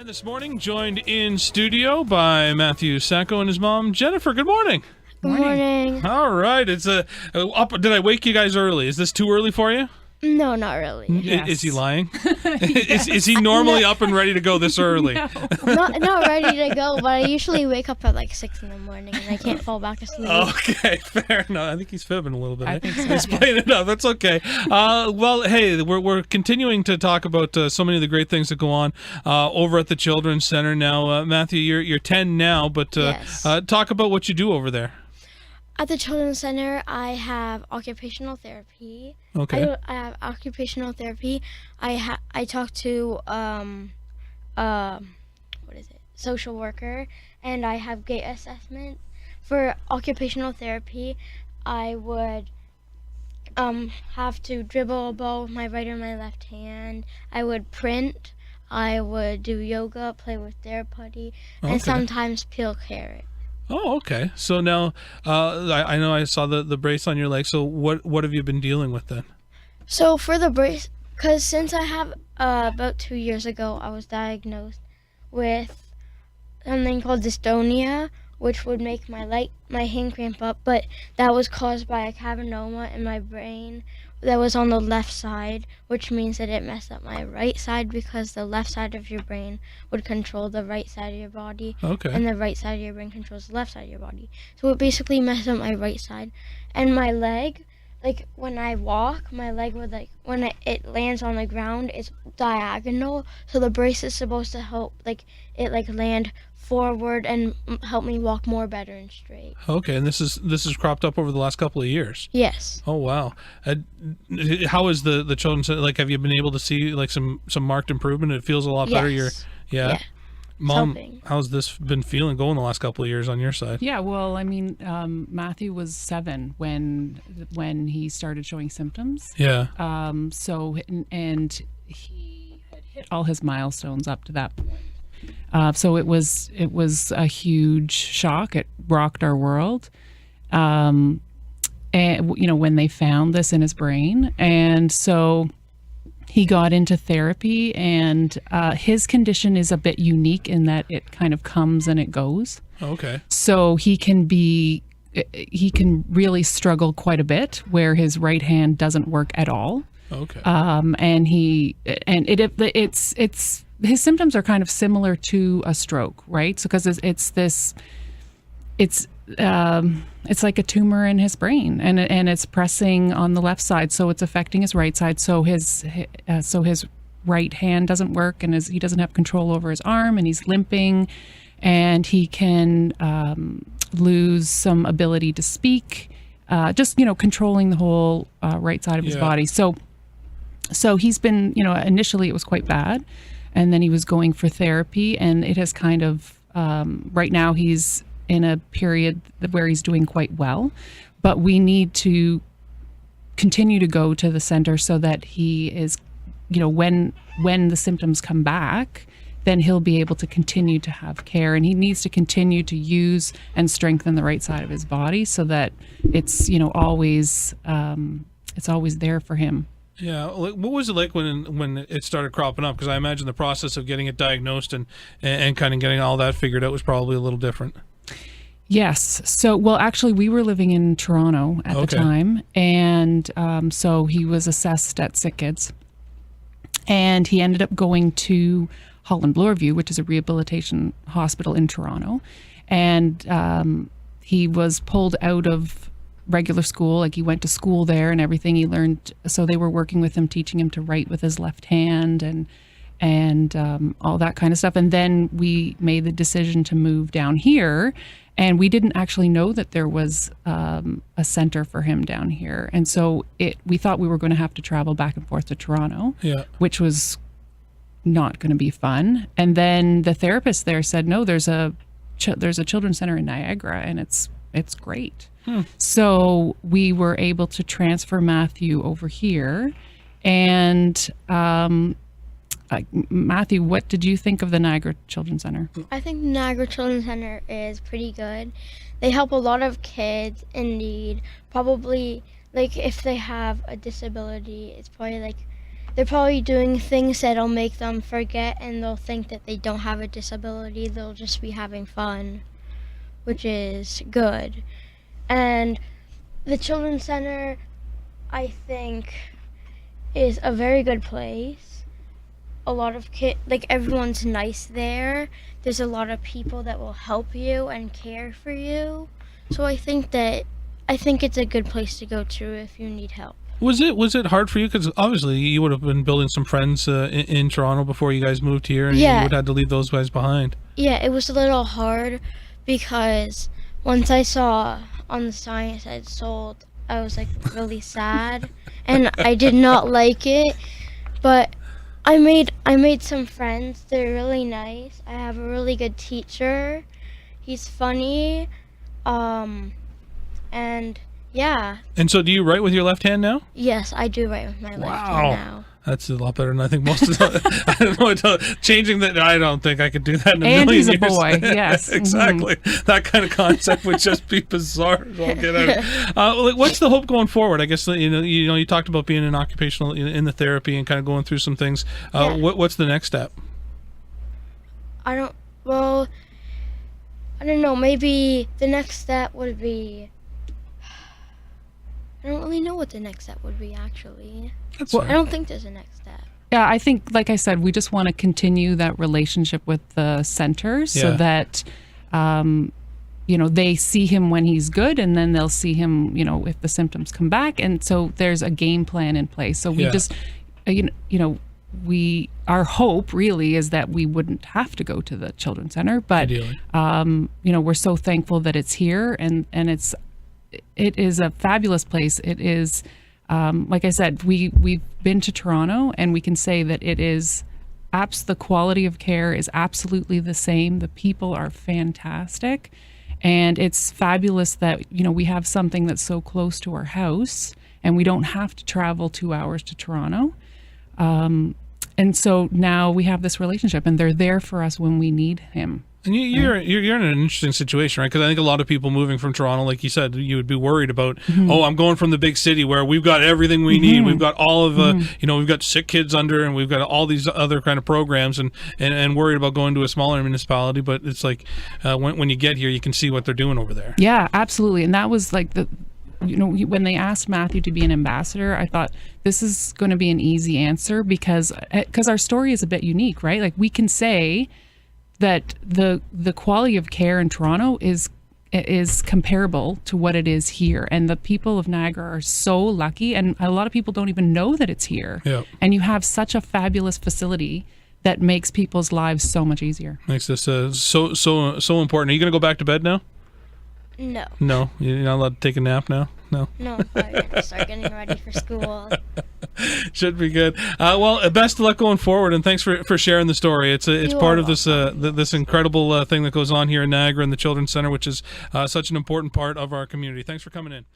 And this morning, joined in studio by Matthew Sacco and his mom, Jennifer. Good morning. Good morning. All right. It's up. Did I wake you guys early? Is this too early for you? No, not really. Yes. Is he lying? is he normally up and ready to go this early? No. Not ready to go, but I usually wake up at like 6 in the morning and I can't fall back asleep. Okay, fair enough. I think he's fibbing a little bit. I think so. He's playing it up. That's okay. Well, hey, we're continuing to talk about so many of the great things that go on over at the Children's Center now. Matthew, you're 10 now, but Yes. talk about what you do over there. At the Children's Center, I have occupational therapy. Okay. I have occupational therapy. I talk to social worker, and I have gait assessment. For occupational therapy, I would have to dribble a ball with my right or my left hand. I would print. I would do yoga, play with their putty, and Okay. sometimes peel carrot. Oh, okay. So now I know I saw the brace on your leg. So what have you been dealing with then? So for the brace, because since I have about 2 years ago, I was diagnosed with something called dystonia, which would make my hand cramp up, but that was caused by a cavernoma in my brain that was on the left side, which means that it messed up my right side because the left side of your brain would control the right side of your body, Okay. and the right side of your brain controls the left side of your body. So it basically messed up my right side. And my leg, like when I walk, my leg would it lands on the ground, it's diagonal. So the brace is supposed to help it land forward and help me walk more better and straight. Okay, and this is cropped up over the last couple of years. Yes. Oh wow! How is the children's, like? Have you been able to see like some marked improvement? It feels a lot better. Yes. Yeah. Mom, Helping. how's this been feeling going the last couple of years on your side? Yeah, well, I mean, Matthew was 7 when he started showing symptoms. Yeah. And he had hit all his milestones up to that point. So it was a huge shock. It rocked our world. And when they found this in his brain, and so he got into therapy, and his condition is a bit unique in that it kind of comes and it goes. Okay. So he can really struggle quite a bit where his right hand doesn't work at all. Okay. His symptoms are kind of similar to a stroke, right? So because it's like a tumor in his brain, and it's pressing on the left side, so it's affecting his right side. So his right hand doesn't work, and he doesn't have control over his arm, and he's limping, and he can lose some ability to speak, just controlling the whole right side of his body. So he's been, initially it was quite bad, and then he was going for therapy, and it has kind of right now he's in a period where he's doing quite well, but we need to continue to go to the center so that he is, when the symptoms come back, then he'll be able to continue to have care, and he needs to continue to use and strengthen the right side of his body so that it's always there for him. Yeah. What was it like when it started cropping up? Because I imagine the process of getting it diagnosed and kind of getting all that figured out was probably a little different. Yes. So, well, actually, we were living in Toronto at the time, and so he was assessed at Sick Kids, and he ended up going to Holland Bloorview, which is a rehabilitation hospital in Toronto, and he was pulled out of regular school. Like, he went to school there and everything. He learned, so they were working with him, teaching him to write with his left hand and all that kind of stuff. And then we made the decision to move down here, and we didn't actually know that there was a center for him down here. And so we thought we were going to have to travel back and forth to Toronto, which was not going to be fun. And then the therapist there said, no, there's a children's center in Niagara, and it's great. So we were able to transfer Matthew over here. And Matthew, what did you think of the Niagara Children's Center? I think the Niagara Children's Center is pretty good. They help a lot of kids in need. Probably, if they have a disability, it's probably they're probably doing things that'll make them forget, and they'll think that they don't have a disability. They'll just be having fun, which is good. And the Children's Center, I think, is a very good place. A lot of everyone's nice there. There's a lot of people that will help you and care for you. So I think it's a good place to go to if you need help. Was it hard for you? Because obviously you would have been building some friends in Toronto before you guys moved here, and Yeah. you would have had to leave those guys behind. Yeah, it was a little hard because once I saw on the sign it said sold, I was like really sad, and I did not like it. But I made some friends. They're really nice. I have a really good teacher. He's funny, and yeah. And so, do you write with your left hand now? Yes, I do write with my left hand now. That's a lot better than I think most of the. I don't know. Changing that, I don't think I could do that in a And million he's a years. boy, yes. Exactly. That kind of concept would just be bizarre. I'll get out of what's the hope going forward? I guess you talked about being in occupational in the therapy and kind of going through some things. Yeah. What's the next step? I don't know. Maybe the next step would be. I don't really know what the next step would be, actually. That's fine. I don't think there's a next step. Yeah, I think, like I said, we just want to continue that relationship with the center so that, they see him when he's good, and then they'll see him, if the symptoms come back. And so there's a game plan in place. So we just, our hope really is that we wouldn't have to go to the Children's Center. But, ideally. We're so thankful that it's here, and it is a fabulous place. It is, like I said, we've been to Toronto, and we can say that it is, the quality of care is absolutely the same. The people are fantastic, and it's fabulous that, we have something that's so close to our house, and we don't have to travel 2 hours to Toronto. And so now we have this relationship, and they're there for us when we need him. And you're in an interesting situation, right? Because I think a lot of people moving from Toronto, like you said, you would be worried about, I'm going from the big city where we've got everything we need. We've got all of, we've got sick kids under, and we've got all these other kind of programs, and worried about going to a smaller municipality. But it's like when you get here, you can see what they're doing over there. Yeah, absolutely. And that was like when they asked Matthew to be an ambassador, I thought this is going to be an easy answer because our story is a bit unique, right? Like we can say that the quality of care in Toronto is comparable to what it is here, and the people of Niagara are so lucky, and a lot of people don't even know that it's here. Yeah. And you have such a fabulous facility that makes people's lives so much easier. Makes this so important. Are you going to go back to bed now? No. No, you're not allowed to take a nap now. No. No, I'm probably gonna start getting ready for school. Should be good. Well, best of luck going forward, and thanks for sharing the story. It's part of this this incredible thing that goes on here in Niagara and the Children's Center, which is such an important part of our community. Thanks for coming in.